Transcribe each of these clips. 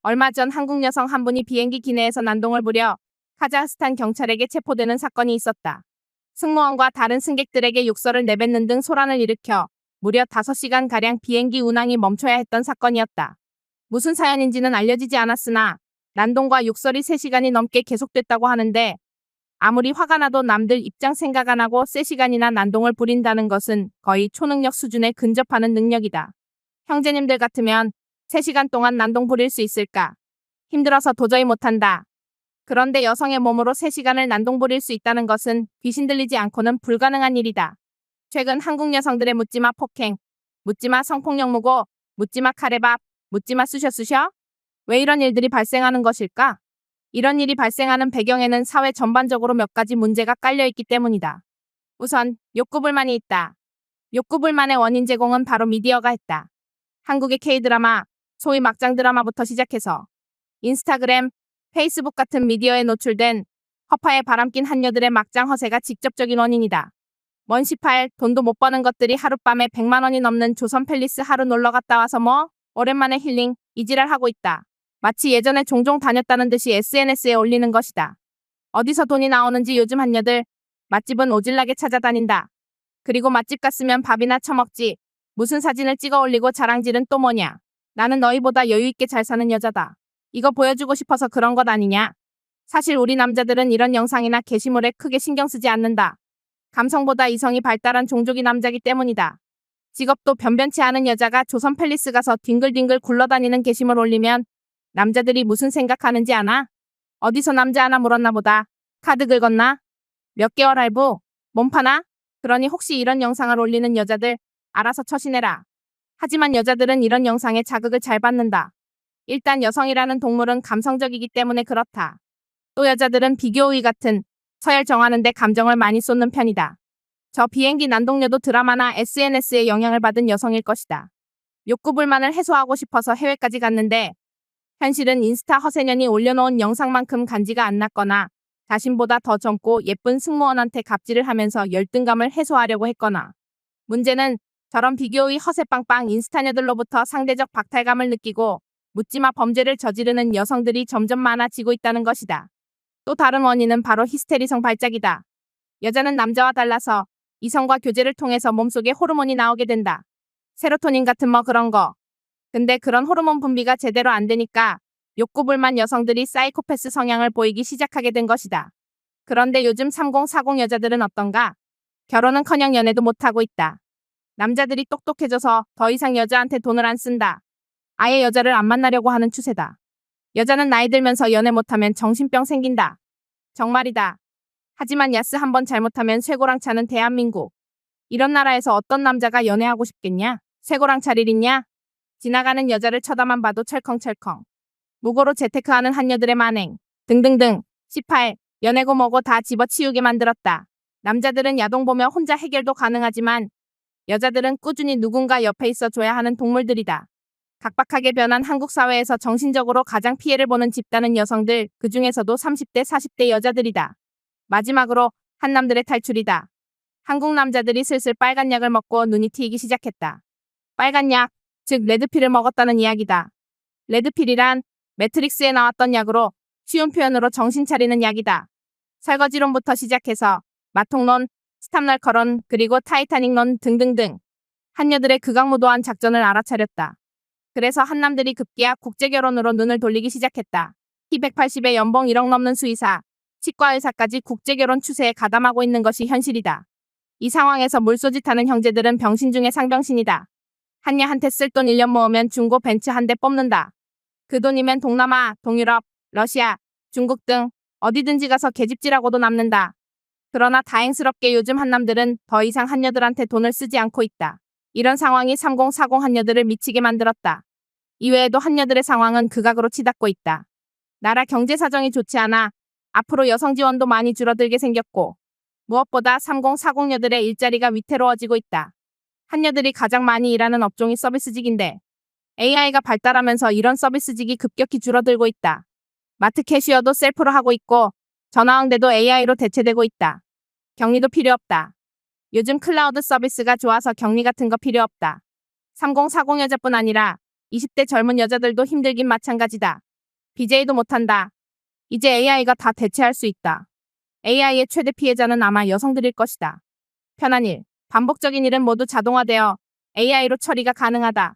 얼마 전 한국 여성 한 분이 비행기 기내에서 난동을 부려 카자흐스탄 경찰에게 체포되는 사건이 있었다. 승무원과 다른 승객들에게 욕설을 내뱉는 등 소란을 일으켜 무려 5시간가량 비행기 운항이 멈춰야 했던 사건이었다. 무슨 사연인지는 알려지지 않았으나 난동과 욕설이 3시간이 넘게 계속됐다고 하는데 아무리 화가 나도 남들 입장 생각 안 하고 3시간이나 난동을 부린다는 것은 거의 초능력 수준에 근접하는 능력이다. 형제님들 같으면 3시간 동안 난동 부릴 수 있을까? 힘들어서 도저히 못한다. 그런데 여성의 몸으로 3시간을 난동 부릴 수 있다는 것은 귀신 들리지 않고는 불가능한 일이다. 최근 한국 여성들의 묻지마 폭행, 묻지마 성폭력 무고, 묻지마 카레밥, 묻지마 쑤셔쑤셔? 왜 이런 일들이 발생하는 것일까? 이런 일이 발생하는 배경에는 사회 전반적으로 몇 가지 문제가 깔려있기 때문이다. 우선 욕구불만이 있다. 욕구불만의 원인 제공은 바로 미디어가 했다. 한국의 K-드라마, 소위 막장 드라마부터 시작해서 인스타그램, 페이스북 같은 미디어에 노출된 허파에 바람낀 한여들의 막장 허세가 직접적인 원인이다. 먼 18, 돈도 못 버는 것들이 하룻밤에 100만 원이 넘는 조선 팰리스 하루 놀러 갔다 와서 뭐 오랜만에 힐링, 이지랄 하고 있다. 마치 예전에 종종 다녔다는 듯이 SNS에 올리는 것이다. 어디서 돈이 나오는지 요즘 한여들 맛집은 오질나게 찾아다닌다. 그리고 맛집 갔으면 밥이나 처먹지. 무슨 사진을 찍어 올리고 자랑질은 또 뭐냐. 나는 너희보다 여유있게 잘 사는 여자다. 이거 보여주고 싶어서 그런 것 아니냐. 사실 우리 남자들은 이런 영상이나 게시물에 크게 신경 쓰지 않는다. 감성보다 이성이 발달한 종족이 남자기 때문이다. 직업도 변변치 않은 여자가 조선 팰리스 가서 뒹글뒹글 굴러다니는 게시물 올리면 남자들이 무슨 생각하는지 아나? 어디서 남자 하나 물었나 보다. 카드 긁었나? 몇 개월 할부? 몸 파나? 그러니 혹시 이런 영상을 올리는 여자들 알아서 처신해라. 하지만 여자들은 이런 영상에 자극을 잘 받는다. 일단 여성이라는 동물은 감성적이기 때문에 그렇다. 또 여자들은 비교우위 같은 서열 정하는데 감정을 많이 쏟는 편이다. 저 비행기 난동녀도 드라마나 SNS에 영향을 받은 여성일 것이다. 욕구불만을 해소하고 싶어서 해외까지 갔는데 현실은 인스타 허세년이 올려놓은 영상만큼 간지가 안 났거나 자신보다 더 젊고 예쁜 승무원한테 갑질을 하면서 열등감을 해소하려고 했거나 문제는 저런 비교의 허세빵빵 인스타녀들로부터 상대적 박탈감을 느끼고 묻지마 범죄를 저지르는 여성들이 점점 많아지고 있다는 것이다. 또 다른 원인은 바로 히스테리성 발작이다. 여자는 남자와 달라서 이성과 교제를 통해서 몸속에 호르몬이 나오게 된다. 세로토닌 같은 뭐 그런 거. 근데 그런 호르몬 분비가 제대로 안 되니까 욕구불만 여성들이 사이코패스 성향을 보이기 시작하게 된 것이다. 그런데 요즘 3040 여자들은 어떤가? 결혼은커녕 연애도 못하고 있다. 남자들이 똑똑해져서 더 이상 여자한테 돈을 안 쓴다. 아예 여자를 안 만나려고 하는 추세다. 여자는 나이 들면서 연애 못하면 정신병 생긴다. 정말이다. 하지만 야스 한번 잘못하면 쇠고랑 차는 대한민국. 이런 나라에서 어떤 남자가 연애하고 싶겠냐? 쇠고랑 찰 일 있냐? 지나가는 여자를 쳐다만 봐도 철컹철컹. 무고로 재테크하는 한여들의 만행. 등등등. 18. 연애고 뭐고 다 집어치우게 만들었다. 남자들은 야동 보며 혼자 해결도 가능하지만 여자들은 꾸준히 누군가 옆에 있어줘야 하는 동물들이다. 각박하게 변한 한국 사회에서 정신적으로 가장 피해를 보는 집단은 여성들, 그 중에서도 30대, 40대 여자들이다. 마지막으로 한남들의 탈출이다. 한국 남자들이 슬슬 빨간 약을 먹고 눈이 트이기 시작했다. 빨간 약, 즉 레드필을 먹었다는 이야기다. 레드필이란 매트릭스에 나왔던 약으로 쉬운 표현으로 정신 차리는 약이다. 설거지론부터 시작해서 마통론, 스탑날커론, 그리고 타이타닉론 등등등 한여들의 극악무도한 작전을 알아차렸다. 그래서 한남들이 급기야 국제결혼으로 눈을 돌리기 시작했다. 키 180에 연봉 1억 넘는 수의사, 치과의사까지 국제결혼 추세에 가담하고 있는 것이 현실이다. 이 상황에서 물소짓하는 형제들은 병신 중에 상병신이다. 한야한테 쓸 돈 1년 모으면 중고 벤츠 한 대 뽑는다. 그 돈이면 동남아, 동유럽, 러시아, 중국 등 어디든지 가서 계집질하고도 남는다. 그러나 다행스럽게 요즘 한남들은 더 이상 한여들한테 돈을 쓰지 않고 있다. 이런 상황이 3040 한여들을 미치게 만들었다. 이외에도 한여들의 상황은 극악으로 치닫고 있다. 나라 경제 사정이 좋지 않아 앞으로 여성 지원도 많이 줄어들게 생겼고 무엇보다 3040여들의 일자리가 위태로워지고 있다. 한여들이 가장 많이 일하는 업종이 서비스직인데 AI가 발달하면서 이런 서비스직이 급격히 줄어들고 있다. 마트 캐시어도 셀프로 하고 있고 전화응대도 AI로 대체되고 있다. 격리도 필요 없다. 요즘 클라우드 서비스가 좋아서 격리 같은 거 필요 없다. 3040 여자뿐 아니라 20대 젊은 여자들도 힘들긴 마찬가지다. BJ도 못한다. 이제 AI가 다 대체할 수 있다. AI의 최대 피해자는 아마 여성들일 것이다. 편한 일, 반복적인 일은 모두 자동화되어 AI로 처리가 가능하다.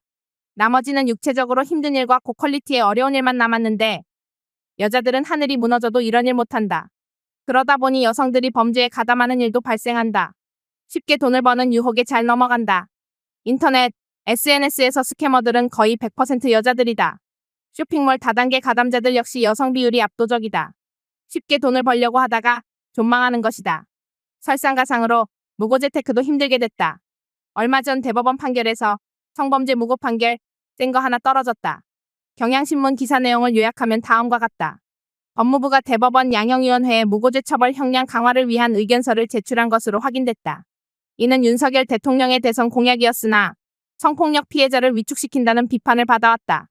나머지는 육체적으로 힘든 일과 고퀄리티의 어려운 일만 남았는데 여자들은 하늘이 무너져도 이런 일 못한다. 그러다 보니 여성들이 범죄에 가담하는 일도 발생한다. 쉽게 돈을 버는 유혹에 잘 넘어간다. 인터넷, SNS에서 스캐머들은 거의 100% 여자들이다. 쇼핑몰 다단계 가담자들 역시 여성 비율이 압도적이다. 쉽게 돈을 벌려고 하다가 존망하는 것이다. 설상가상으로 무고재테크도 힘들게 됐다. 얼마 전 대법원 판결에서 성범죄 무고 판결 센 거 하나 떨어졌다. 경향신문 기사 내용을 요약하면 다음과 같다. 법무부가 대법원 양형위원회에 무고죄 처벌 형량 강화를 위한 의견서를 제출한 것으로 확인됐다. 이는 윤석열 대통령의 대선 공약이었으나 성폭력 피해자를 위축시킨다는 비판을 받아왔다.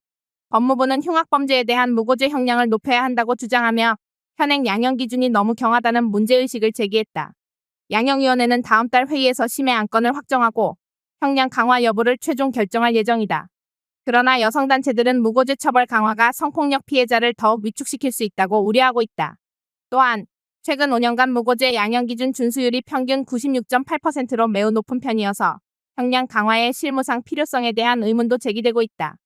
법무부는 흉악범죄에 대한 무고죄 형량을 높여야 한다고 주장하며 현행 양형 기준이 너무 경하다는 문제의식을 제기했다. 양형위원회는 다음 달 회의에서 심의 안건을 확정하고 형량 강화 여부를 최종 결정할 예정이다. 그러나 여성단체들은 무고죄 처벌 강화가 성폭력 피해자를 더욱 위축시킬 수 있다고 우려하고 있다. 또한 최근 5년간 무고죄 양형 기준 준수율이 평균 96.8%로 매우 높은 편이어서 형량 강화의 실무상 필요성에 대한 의문도 제기되고 있다.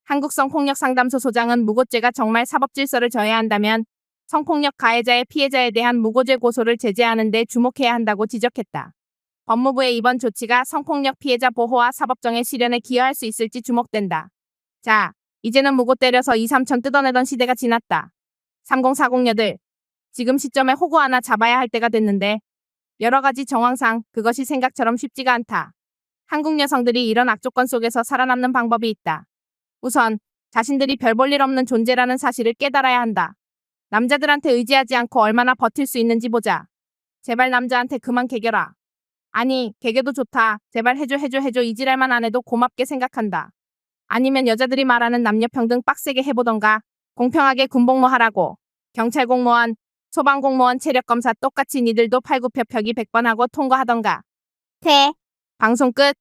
한국성폭력상담소 소장은 무고죄가 정말 사법질서를 저해야 한다면 성폭력 가해자의 피해자에 대한 무고죄 고소를 제재하는 데 주목해야 한다고 지적했다. 법무부의 이번 조치가 성폭력 피해자 보호와 사법정의 실현에 기여할 수 있을지 주목된다. 자, 이제는 무고 때려서 2, 3천 뜯어내던 시대가 지났다. 3040녀들, 지금 시점에 호구 하나 잡아야 할 때가 됐는데 여러 가지 정황상 그것이 생각처럼 쉽지가 않다. 한국 여성들이 이런 악조건 속에서 살아남는 방법이 있다. 우선 자신들이 별 볼 일 없는 존재라는 사실을 깨달아야 한다. 남자들한테 의지하지 않고 얼마나 버틸 수 있는지 보자. 제발 남자한테 그만 개겨라. 아니, 개겨도 좋다. 제발 해줘 이지랄만 안 해도 고맙게 생각한다. 아니면 여자들이 말하는 남녀평등 빡세게 해보던가. 공평하게 군복무 하라고. 경찰 공무원, 소방공무원 체력검사 똑같이 니들도 팔굽혀펴기 100번 하고 통과하던가. 방송 끝.